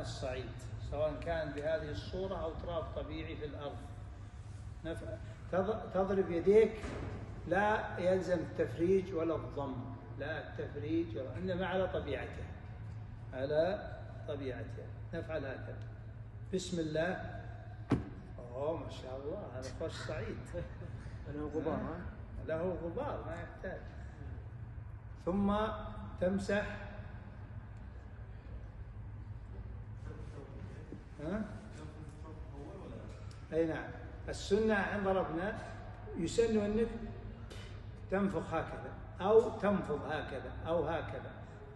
الصعيد، سواء كان بهذه الصورة أو تراب طبيعي في الأرض. تضرب يديك لا يلزم التفريج ولا الضم، لا التفريج إنما على طبيعتها، على طبيعتها. نفعل هكذا. بسم الله. أوه ما شاء الله، هذا خوش صعيد. له غبار. له غبار ما يحتاج. ثم تمسح. أي نعم. السنة عند ضربنا يسن أنك تنفخ هكذا أو تنفض هكذا أو هكذا،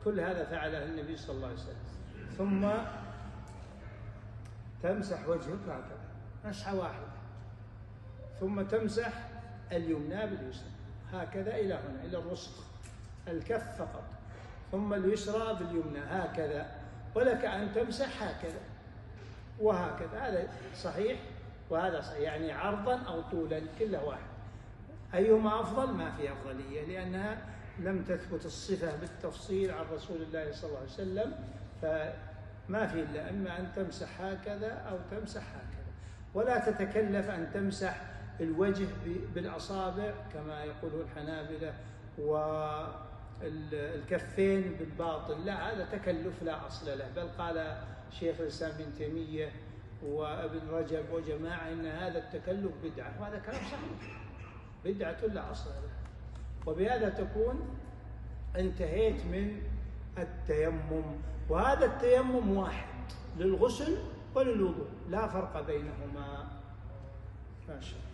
كل هذا فعله النبي صلى الله عليه وسلم. ثم تمسح وجهك هكذا مسحة واحدة، ثم تمسح اليمنى باليسرى هكذا إلى هنا، إلى الرسغ الكف فقط، ثم اليسرى باليمنى هكذا، ولك أن تمسح هكذا وهكذا. هذا صحيح وهذا صحيح، يعني عرضا أو طولا كله واحد. أيهما أفضل؟ ما في أفضلية، لأنها لم تثبت الصفة بالتفصيل عن رسول الله صلى الله عليه وسلم، فما في إلا إما أن تمسح هكذا أو تمسح هكذا. ولا تتكلف أن تمسح الوجه بالأصابع كما يقوله الحنابلة والكفين بالباطن، لا، هذا تكلف لا أصل له. بل قال شيخ الإسلام ابن تيمية وابن رجب وجماعة إن هذا التكلف بدعة، وهذا كلام صحيح، بدعة لا أصل لها. وبهذا تكون انتهيت من التيمم. وهذا التيمم واحد للغسل وللوضوء، لا فرق بينهما. ما شاء الله.